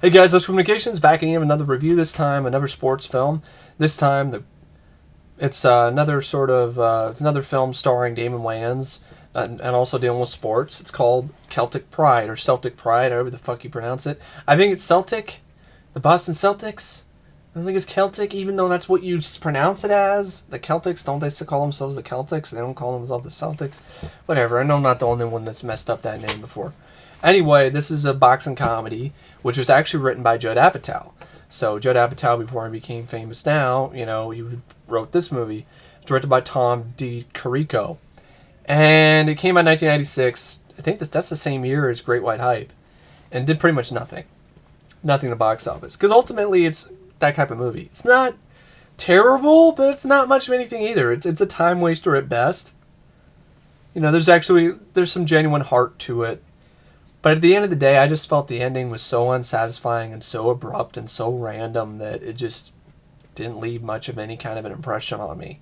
Hey guys, Those Communications back again with another review. This time, another sports film. This time, it's another it's another film starring Damon Wayans and also dealing with sports. It's called Celtic Pride or Celtic Pride, however the fuck you pronounce it. I think it's Celtic, the Boston Celtics. I don't think it's Celtic, even though that's what you pronounce it as. The Celtics, don't they still call themselves the Celtics? They don't call themselves the Celtics. Whatever. I know I'm not the only one that's messed up that name before. Anyway, this is a boxing comedy, which was actually written by Judd Apatow. So Judd Apatow, before he became famous now, he wrote this movie. It's directed by Tom DeCerchio. And it came out in 1996. I think that's the same year as Great White Hype. And did pretty much nothing. Nothing in the box office. Because ultimately, it's that type of movie. It's not terrible, but it's not much of anything either. It's a time waster at best. There's some genuine heart to it. But at the end of the day, I just felt the ending was so unsatisfying and so abrupt and so random that it just didn't leave much of any kind of an impression on me.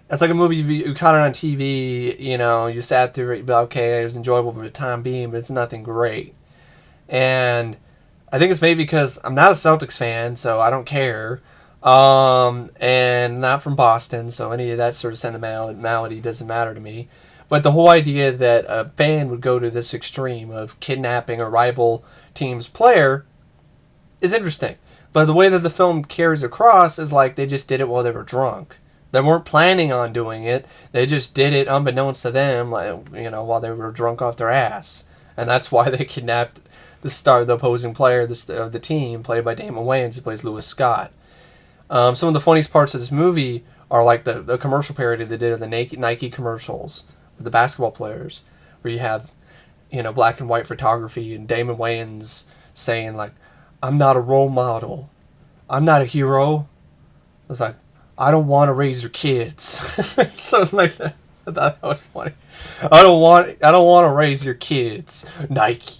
It's like a movie you caught it on TV, you sat through it, you'd be like, okay, it was enjoyable for the time being, but it's nothing great. And I think it's maybe because I'm not a Celtics fan, so I don't care. And not from Boston, so any of that sort of sentimentality doesn't matter to me. But the whole idea that a fan would go to this extreme of kidnapping a rival team's player is interesting. But the way that the film carries across is like they just did it while they were drunk. They weren't planning on doing it. They just did it unbeknownst to them, while they were drunk off their ass. And that's why they kidnapped the opposing player, the team, played by Damon Wayans, who plays Lewis Scott. Some of the funniest parts of this movie are like the commercial parody they did of the Nike commercials. The basketball players, where you have, black and white photography and Damon Wayans saying like, "I'm not a role model, I'm not a hero." It's like, "I don't want to raise your kids," something like that. I thought that was funny. I don't want to raise your kids, Nike.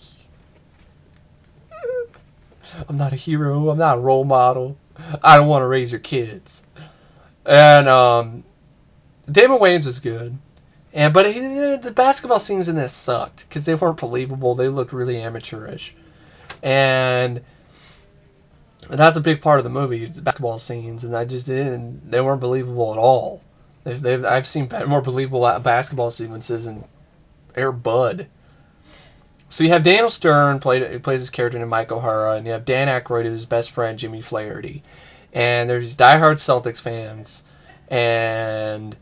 I'm not a hero. I'm not a role model. I don't want to raise your kids. And Damon Wayans was good. But the basketball scenes in this sucked because they weren't believable. They looked really amateurish, and that's a big part of the movie. The basketball scenes, and they weren't believable at all. I've seen more believable basketball sequences in Air Bud. So you have Daniel Stern who plays his character named Mike O'Hara, and you have Dan Aykroyd, who's his best friend Jimmy Flaherty, and there's diehard Celtics fans, and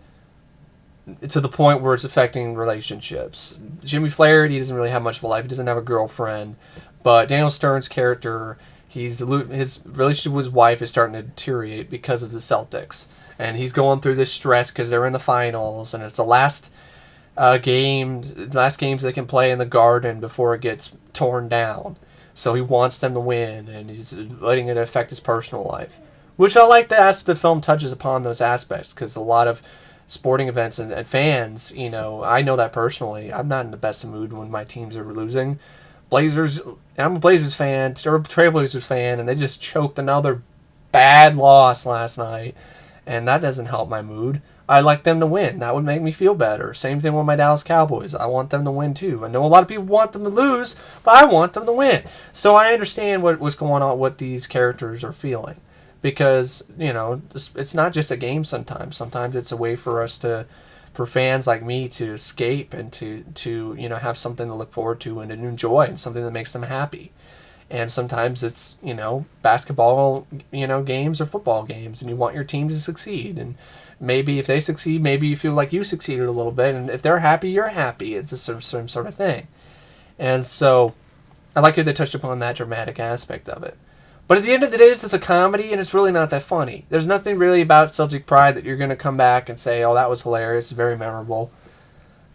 to the point where it's affecting relationships. Jimmy Flaherty doesn't really have much of a life. He doesn't have a girlfriend. But Daniel Stern's character, his relationship with his wife is starting to deteriorate because of the Celtics. And he's going through this stress because they're in the finals. And it's the last games they can play in the Garden before it gets torn down. So he wants them to win. And he's letting it affect his personal life. Which I like that the film touches upon those aspects. Because a lot of sporting events and fans, I know that personally. I'm not in the best mood when my teams are losing. I'm a Blazers fan, Trailblazers fan, and they just choked another bad loss last night, and that doesn't help my mood. I like them to win. That would make me feel better. Same thing with my Dallas Cowboys. I want them to win too. I know a lot of people want them to lose, but I want them to win. So I understand what's going on, what these characters are feeling. Because, it's not just a game sometimes. Sometimes it's a way for fans like me to escape and to have something to look forward to and to enjoy and something that makes them happy. And sometimes it's, basketball, games or football games, and you want your team to succeed. And maybe if they succeed, maybe you feel like you succeeded a little bit. And if they're happy, you're happy. It's the same sort of thing. And so I like how they touched upon that dramatic aspect of it. But at the end of the day, this is a comedy, and it's really not that funny. There's nothing really about Celtic Pride that you're going to come back and say, oh, that was hilarious, very memorable.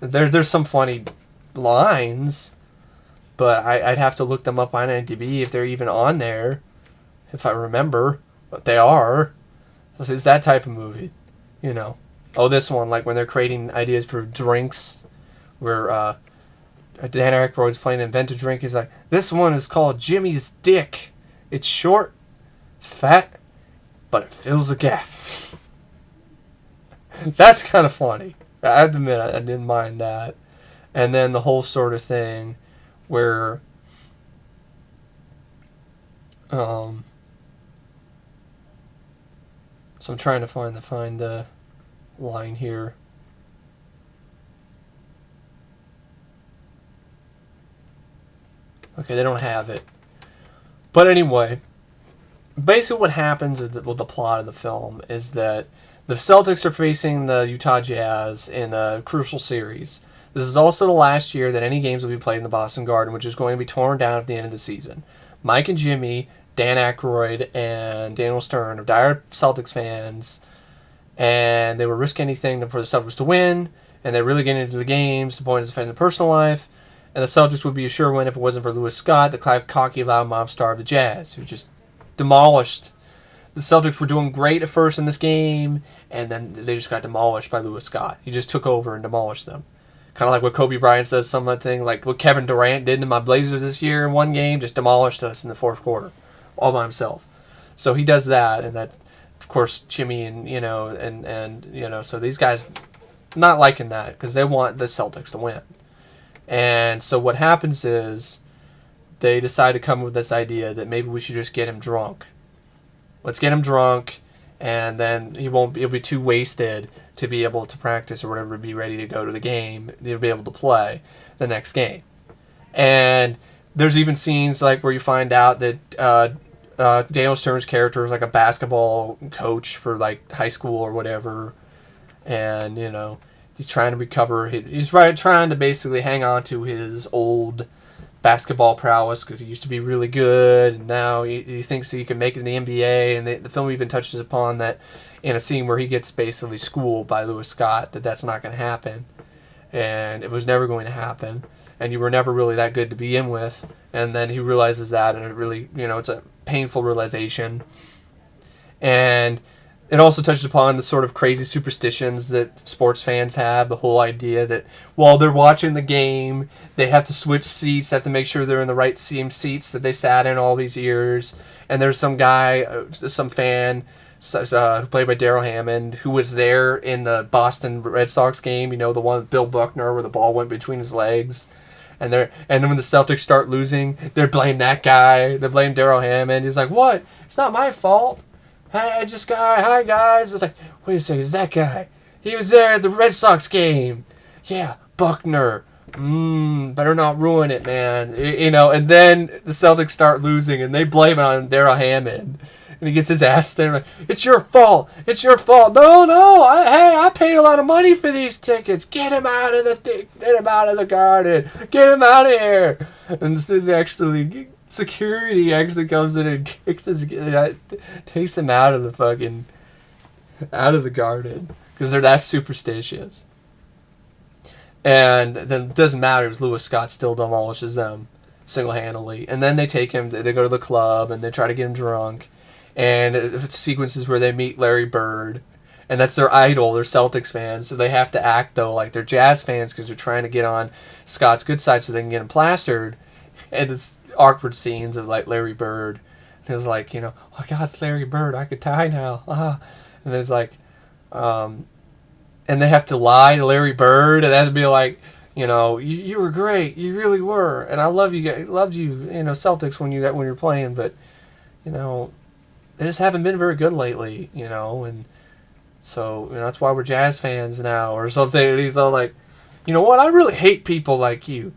There's some funny lines, but I'd have to look them up on IMDb if they're even on there, if I remember. But they are. It's that type of movie, Oh, this one, like when they're creating ideas for drinks, where Dan Aykroyd's playing Invent a Drink. He's like, this one is called Jimmy's Dick. It's short, fat, but it fills the gap. That's kind of funny. I have to admit, I didn't mind that. And then the whole sort of thing where So I'm trying to find the line here. Okay, they don't have it. But anyway, basically what happens with the plot of the film is that the Celtics are facing the Utah Jazz in a crucial series. This is also the last year that any games will be played in the Boston Garden, which is going to be torn down at the end of the season. Mike and Jimmy, Dan Aykroyd, and Daniel Stern are dire Celtics fans, and they would risk anything for the Celtics to win, and they're really getting into the games to the point of defending their personal life, and the Celtics would be a sure win if it wasn't for Lewis Scott, the cocky, loudmouth star of the Jazz, who just demolished. The Celtics were doing great at first in this game, and then they just got demolished by Lewis Scott. He just took over and demolished them. Kind of like what Kobe Bryant says, something like what Kevin Durant did to my Blazers this year in one game, just demolished us in the fourth quarter, all by himself. So he does that, and that's, of course, Jimmy and so these guys not liking that because they want the Celtics to win. And so what happens is they decide to come with this idea that maybe we should just get him drunk. Let's get him drunk, and then he'll be too wasted to be able to practice or whatever, to be ready to go to the game. He'll be able to play the next game. And there's even scenes like where you find out that Daniel Stern's character is like a basketball coach for like high school or whatever, and he's trying to recover. He's trying to basically hang on to his old basketball prowess because he used to be really good, and now he thinks he can make it in the NBA. And the film even touches upon that in a scene where he gets basically schooled by Lewis Scott that that's not going to happen, and it was never going to happen, and you were never really that good to begin with. And then he realizes that, and it really, it's a painful realization. And it also touches upon the sort of crazy superstitions that sports fans have. The whole idea that while they're watching the game, they have to switch seats, have to make sure they're in the right same seats that they sat in all these years. And there's some guy, some fan, played by Darrell Hammond, who was there in the Boston Red Sox game, the one with Bill Buckner where the ball went between his legs. And then when the Celtics start losing, they blame that guy. They blame Darrell Hammond. He's like, "What? It's not my fault. Hi guys." It's like, wait a second, is that guy? He was there at the Red Sox game. Yeah, Buckner. Better not ruin it, man. And then the Celtics start losing, and they blame it on Darrell Hammond. And he gets his ass there, like, "It's your fault. It's your fault." No. I paid a lot of money for these tickets. Get him out of Get him out of the garden. Get him out of here. And security actually comes in and takes him out of the garden because they're that superstitious. And then it doesn't matter if Lewis Scott still demolishes them single-handedly. And then they take him. They go to the club and they try to get him drunk. And sequences where they meet Larry Bird, and that's their idol. They're Celtics fans, so they have to act though like they're Jazz fans because they're trying to get on Scott's good side so they can get him plastered. And it's awkward scenes of like Larry Bird, and it's like, "Oh God, it's Larry Bird. I could die now." And it's like, and they have to lie to Larry Bird, and they have to be like, you were great, you really were, and I love you guys, loved you, Celtics when you're playing, but they just haven't been very good lately, and so that's why we're Jazz fans now or something. And he's all like, "You know what? I really hate people like you.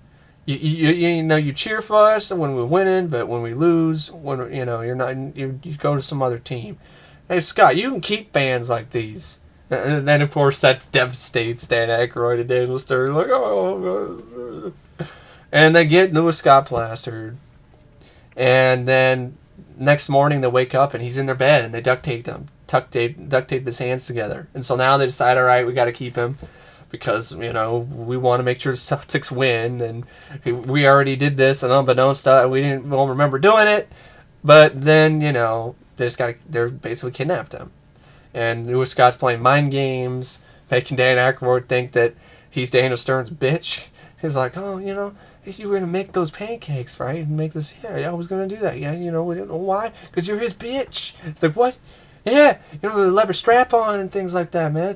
You cheer for us when we're winning, but when we lose, you're not. You go to some other team. Hey Scott, you can keep fans like these." And then of course that devastates Dan Aykroyd and Daniel Stern, like, "Oh," and they get Lewis Scott plastered, and then next morning they wake up and he's in their bed and they duct tape his hands together. And so now they decide, all right, we got to keep him because we want to make sure the Celtics win, and we already did this, and unbeknownst to we won't remember doing it. But then they're basically kidnapped him, and Lewis Scott's playing mind games, making Dan Aykroyd think that he's Daniel Stern's bitch. He's like, "Oh, you were going to make those pancakes, right? And make this, yeah, I was going to do that. Yeah, we didn't know why. Because you're his bitch." It's like, "What?" "Yeah, the leather strap on and things like that, man."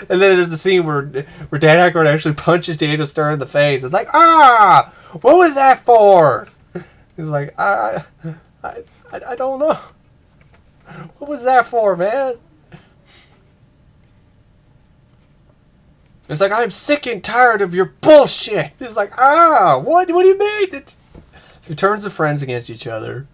And then there's a scene where Dan Aykroyd actually punches Daniel Stern in the face. It's like, what was that for? He's like, I don't know. What was that for, man? It's like, I'm sick and tired of your bullshit. It's like, what do you mean? So he turns the friends against each other.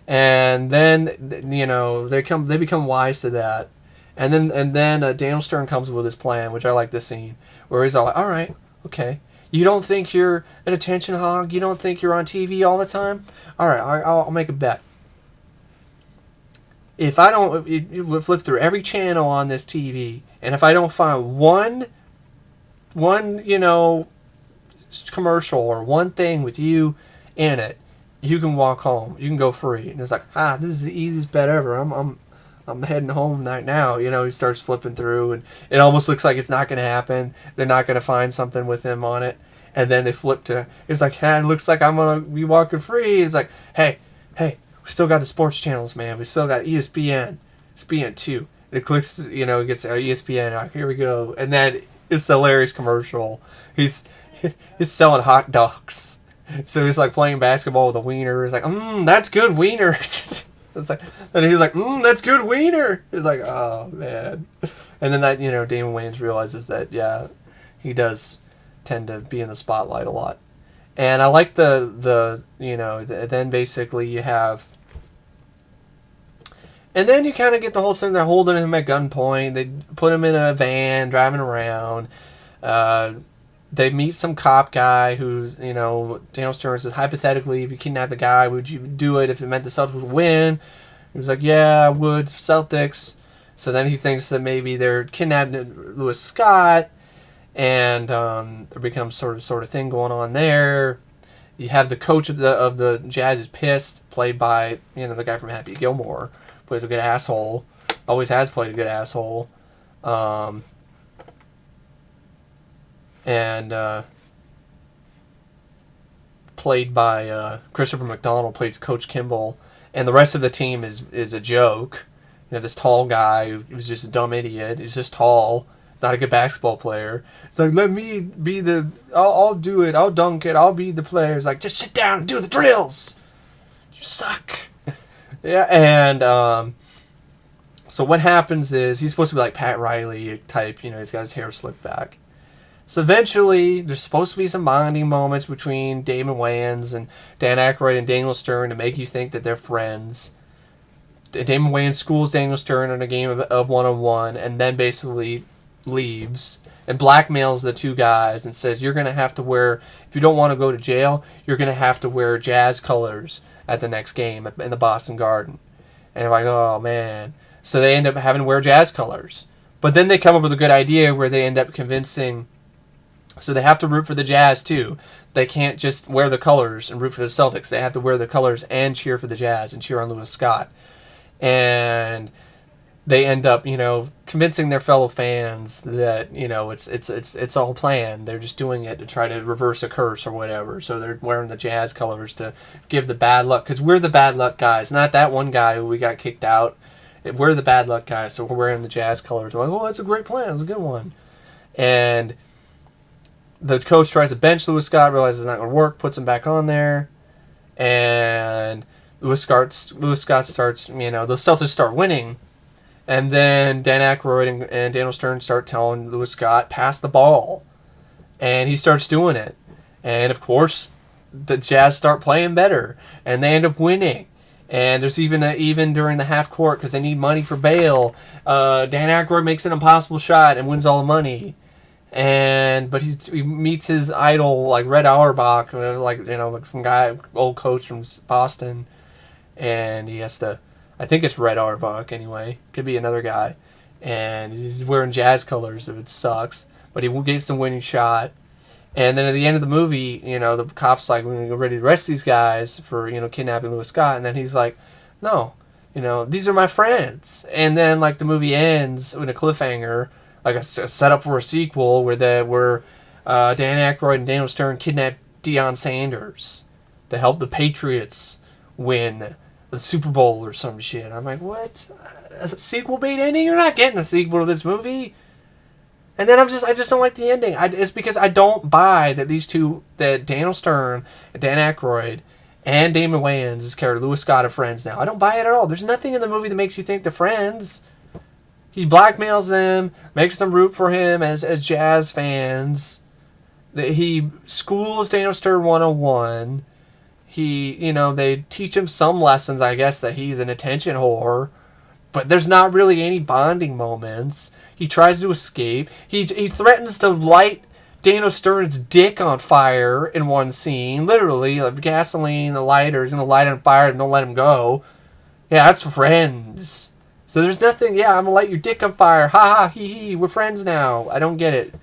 And then, you know, they become wise to that. And then Daniel Stern comes with his plan, which I like this scene, where he's all like, all right, okay. You don't think you're an attention hog? You don't think you're on TV all the time? All right, I'll make a bet. If I don't flip through every channel on this TV, and if I don't find one, you know, commercial or one thing with you in it, you can walk home. You can go free. And it's like, this is the easiest bet ever. I'm heading home right now. You know, he starts flipping through, and it almost looks like it's not going to happen. They're not going to find something with him on it. And then they flip to, it's like, it looks like I'm going to be walking free. It's like, hey, we still got the sports channels, man. We still got ESPN 2. It clicks, you know, it gets ESPN. Here we go. And then it's a hilarious commercial. He's selling hot dogs. So he's like playing basketball with a wiener. He's like, that's good wiener. It's like, and he's like, that's good wiener. He's like, oh man. And then that, you know, Damon Wayans realizes that, yeah, he does tend to be in the spotlight a lot. And I like the you know, then basically you have, and then you kind of get the whole thing. They're holding him at gunpoint. They put him in a van, driving around. They meet some cop guy who's, you know, Daniel Stern says, hypothetically, if you kidnapped the guy, would you do it if it meant the Celtics would win? He was like, yeah, I would, Celtics. So then he thinks that maybe they're kidnapping Lewis Scott, and there becomes sort of thing going on there. You have the coach of the Jazz is pissed, played by, you know, the guy from Happy Gilmore, plays a good asshole, always has played a good asshole. And played by Christopher McDonald, plays Coach Kimball, and the rest of the team is a joke. You know, this tall guy who's just a dumb idiot. He's just tall, not a good basketball player. It's like, let me be I'll do it. I'll dunk it. I'll be the player. It's like, just sit down and do the drills. You suck. Yeah, and so what happens is he's supposed to be like Pat Riley type. You know, he's got his hair slicked back. So eventually, there's supposed to be some bonding moments between Damon Wayans and Dan Aykroyd and Daniel Stern to make you think that they're friends. Damon Wayans schools Daniel Stern in a game of one-on-one, and then basically leaves and blackmails the two guys and says, you're going to have to wear, if you don't want to go to jail, you're going to have to wear Jazz colors at the next game in the Boston Garden. And I'm like, oh man. So they end up having to wear Jazz colors. But then they come up with a good idea where they end up convincing, so they have to root for the Jazz too. They can't just wear the colors and root for the Celtics. They have to wear the colors and cheer for the Jazz and cheer on Lewis Scott. And they end up, you know, convincing their fellow fans that, you know, it's all planned. They're just doing it to try to reverse a curse or whatever. So they're wearing the Jazz colors to give the bad luck, because we're the bad luck guys, not that one guy who we got kicked out. We're the bad luck guys, so we're wearing the Jazz colors. We're like, oh, that's a great plan. That's a good one. And the coach tries to bench Lewis Scott, realizes it's not going to work, puts him back on there, and Lewis Scott starts, you know, the Celtics start winning, and then Dan Aykroyd and Daniel Stern start telling Lewis Scott, pass the ball, and he starts doing it, and of course, the Jazz start playing better, and they end up winning. And there's even during the half court, because they need money for bail, Dan Aykroyd makes an impossible shot and wins all the money. But he meets his idol, like Red Auerbach, like, you know, like some old coach from Boston, and he has to, I think it's Red Auerbach anyway, could be another guy, and he's wearing Jazz colors, so it sucks, but he gets the winning shot. And then at the end of the movie, you know, the cop's like, we're going to go ready to arrest these guys for, you know, kidnapping Lewis Scott, and then he's like, no, you know, these are my friends. And then, like, the movie ends with a cliffhanger, like a setup for a sequel where Dan Aykroyd and Daniel Stern kidnapped Deion Sanders to help the Patriots win the Super Bowl or some shit. I'm like, what? A sequel bait ending? You're not getting a sequel to this movie. And then I just don't like the ending. It's because I don't buy that these two, that Daniel Stern and Dan Aykroyd And Damon Wayans' character, Lewis Scott, are friends now. I don't buy it at all. There's nothing in the movie that makes you think they're friends. He blackmails them, makes them root for him as jazz fans. He schools Daniel Stern 101. They teach him some lessons, I guess, that he's an attention whore. But there's not really any bonding moments. He tries to escape. He threatens to light Daniel Stern's dick on fire in one scene. Literally, like gasoline, the lighter is going to light on fire and don't let him go. Yeah, that's friends. So there's nothing, yeah, I'm going to light your dick on fire. Ha ha, hee hee, we're friends now. I don't get it.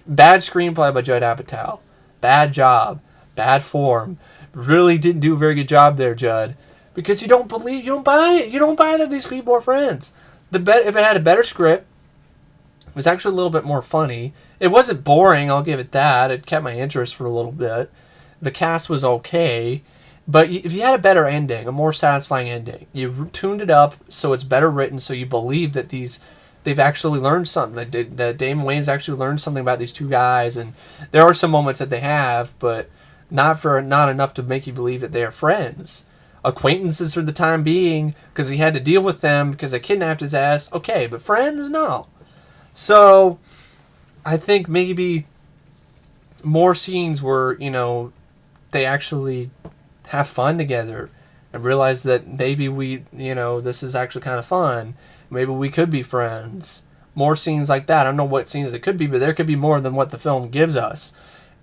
Bad screenplay by Judd Apatow. Bad job. Bad form. Really didn't do a very good job there, Judd. Because you don't buy it. You don't buy that these people are friends. If it had a better script, it was actually a little bit more funny. It wasn't boring, I'll give it that. It kept my interest for a little bit. The cast was okay. But if you had a better ending, a more satisfying ending, you tuned it up so it's better written, so you believe that they've actually learned something. That Damon Wayans actually learned something about these two guys. And there are some moments that they have, but not enough to make you believe that they are friends. Acquaintances for the time being, because he had to deal with them because they kidnapped his ass. Okay, but friends, no. So, I think maybe more scenes where, they actually have fun together and realize that maybe this is actually kind of fun. Maybe we could be friends. More scenes like that. I don't know what scenes it could be, but there could be more than what the film gives us.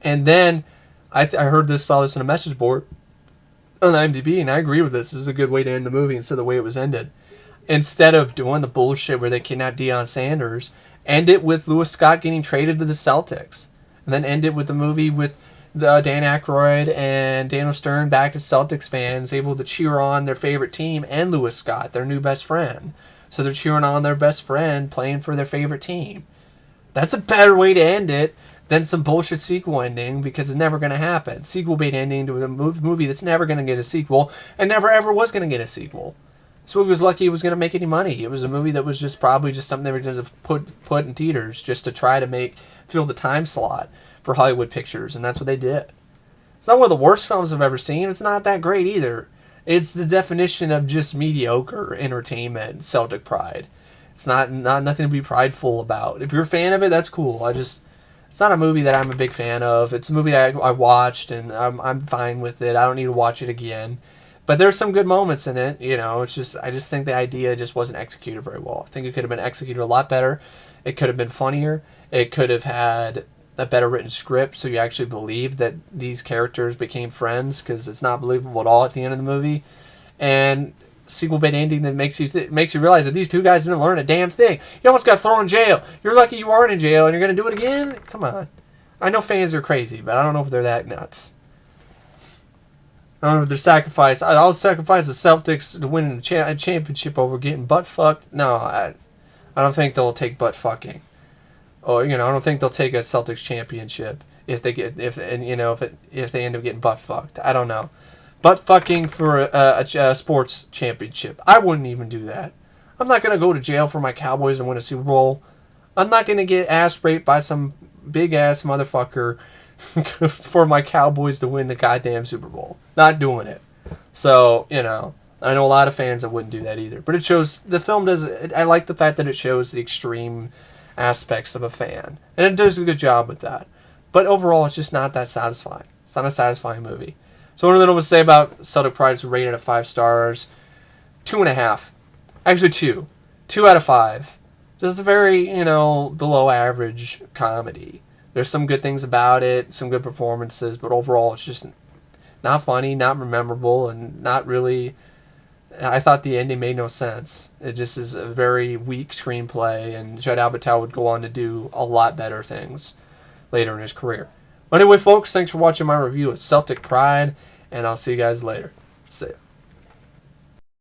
And then, I saw this in a message board on IMDb, and I agree with this. This is a good way to end the movie instead of the way it was ended. Instead of doing the bullshit where they kidnap Deion Sanders, end it with Lewis Scott getting traded to the Celtics. And then end it with the movie with Dan Aykroyd and Daniel Stern back to Celtics fans, able to cheer on their favorite team and Lewis Scott, their new best friend. So they're cheering on their best friend playing for their favorite team. That's a better way to end it than some bullshit sequel ending, because it's never going to happen. Sequel bait ending to a movie that's never going to get a sequel and never ever was going to get a sequel. This movie was lucky it was going to make any money. It was a movie that was probably just something they were going to put in theaters just to try to fill the time slot for Hollywood Pictures, and that's what they did. It's not one of the worst films I've ever seen. It's not that great either. It's the definition of just mediocre entertainment, Celtic Pride. It's not nothing to be prideful about. If you're a fan of it, that's cool. It's not a movie that I'm a big fan of. It's a movie that I watched, and I'm fine with it. I don't need to watch it again. But there's some good moments in it. It's just, I just think the idea just wasn't executed very well. I think it could have been executed a lot better. It could have been funnier. It could have had a better written script, so you actually believe that these characters became friends, because it's not believable at all at the end of the movie. And sequel bait ending that makes you realize that these two guys didn't learn a damn thing. You almost got thrown in jail. You're lucky you aren't in jail, and you're going to do it again? Come on. I know fans are crazy, but I don't know if they're that nuts. I don't know if they're sacrifice. I'll sacrifice the Celtics to win a championship over getting butt fucked. No, I don't think they'll take butt fucking. Or I don't think they'll take a Celtics championship if they end up getting butt fucked. I don't know. Butt fucking for a sports championship. I wouldn't even do that. I'm not going to go to jail for my Cowboys and win a Super Bowl. I'm not going to get ass raped by some big ass motherfucker for my Cowboys to win the goddamn Super Bowl. Not doing it. So, I know a lot of fans that wouldn't do that either. But it shows, the film does, I like the fact that it shows the extreme aspects of a fan. And it does a good job with that. But overall, it's just not that satisfying. It's not a satisfying movie. So one of the things I would say about Celtic Pride is rated at 5 stars. 2.5. Actually 2. 2 out of 5. Just a very, below average comedy. There's some good things about it, some good performances, but overall it's just not funny, not memorable, and not really... I thought the ending made no sense. It just is a very weak screenplay, and Judd Apatow would go on to do a lot better things later in his career. But anyway, folks, thanks for watching my review of Celtic Pride, and I'll see you guys later. See ya.